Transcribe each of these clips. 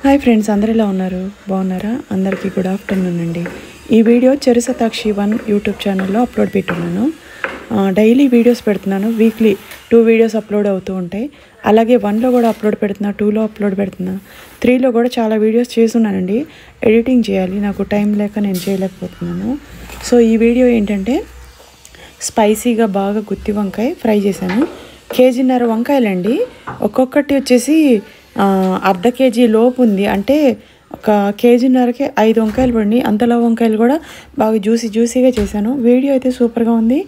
Hi friends, అందరూ ఎలా ఉన్నారు? బాగున్నారా? అందరికీ గుడ్ ఆఫ్టర్నూన్ అండి. ఈ వీడియో చెరుసతాక్షి 1 యూట్యూబ్ ఛానల్లో అప్లోడ్ పెట్టున్నాను. డైలీ వీడియోస్ పెడుతున్నాను. వీక్లీ 2 వీడియోస్ అప్లోడ్ అవుతూ ఉంటాయి. అలాగే 1లో కూడా అప్లోడ్ పెడుతున్నా, 2లో అప్లోడ్ పెడుతున్నా, 3లో కూడా చాలా వీడియోస్ చేస్తున్నానండి. ఎడిటింగ్ చేయాలి, నాకు టైం లేక నేను చేయలేకపోతున్నాను. సో ఈ వీడియో ఏంటంటే స్పైసీగా బాగా గుత్తి వంకాయ ఫ్రై చేశాను. 1.5 కేజీ వంకాయలండి. ఒక్కొక్కటి వచ్చేసి అర్ధ కేజీ లోపు ఉంది. అంటే 1.5 కేజీకి 5 వంకాయలు పడినాయి. అంతలో వంకాయలు కూడా బాగా జ్యూసీగా చేశాను. వీడియో అయితే సూపర్గా ఉంది.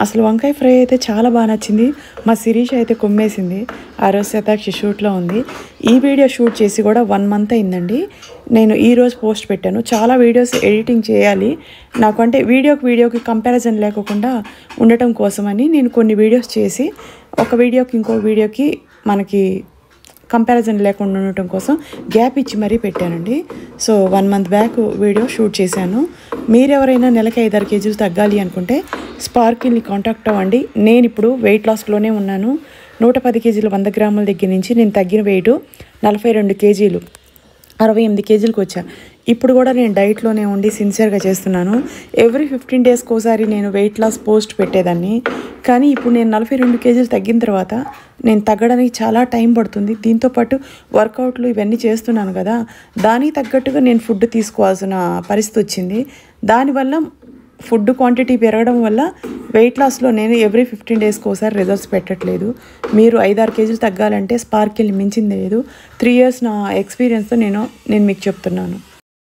అసలు వంకాయ ఫ్రై అయితే చాలా బాగా నచ్చింది. మా శిరీష్ అయితే కొమ్మేసింది. ఆ రోజు శతాక్షి షూట్లో ఉంది. ఈ వీడియో షూట్ చేసి కూడా 1 మంత్ అయిందండి. నేను ఈరోజు పోస్ట్ పెట్టాను. చాలా వీడియోస్ ఎడిటింగ్ చేయాలి నాకు, అంటే వీడియోకి కంపారిజన్ లేకుండా ఉండటం కోసమని నేను కొన్ని వీడియోస్ చేసి ఒక వీడియోకి ఇంకో వీడియోకి మనకి కంపారిజన్ లేకుండా ఉండటం కోసం గ్యాప్ ఇచ్చి మరీ పెట్టానండి. So 1 month back video shoot చేశాను. మీరెవరైనా నెలకి 5-6 కేజీలు తగ్గాలి అనుకుంటే స్పార్కిల్ని కాంటాక్ట్ అవ్వండి. నేను ఇప్పుడు వెయిట్ లాస్లోనే ఉన్నాను. 110 కేజీలు 100 గ్రాముల దగ్గర నుంచి నేను తగ్గిన వెయిట్ 42 కేజీలు, 68 కేజీలకు వచ్చా. ఇప్పుడు కూడా నేను డైట్లోనే ఉండి సిన్సియర్గా చేస్తున్నాను. ఎవ్రీ 15 డేస్కి ఒకసారి నేను వెయిట్ లాస్ పోస్ట్ పెట్టేదాన్ని. కానీ ఇప్పుడు నేను 42 కేజీలు తగ్గిన తర్వాత నేను తగ్గడానికి చాలా టైం పడుతుంది. దీంతోపాటు వర్కౌట్లు ఇవన్నీ చేస్తున్నాను కదా, దానికి తగ్గట్టుగా నేను ఫుడ్ తీసుకోవాల్సిన పరిస్థితి వచ్చింది. దానివల్ల ఫుడ్ క్వాంటిటీ పెరగడం వల్ల వెయిట్ లాస్లో నేను ఎవ్రీ 15 డేస్కి ఒకసారి రిజల్ట్స్ పెట్టట్లేదు. మీరు 5-6 కేజీలు తగ్గాలంటే స్పార్కిల్ని మించింది లేదు. 3 ఇయర్స్ నా ఎక్స్పీరియన్స్తో నేను మీకు చెప్తున్నాను.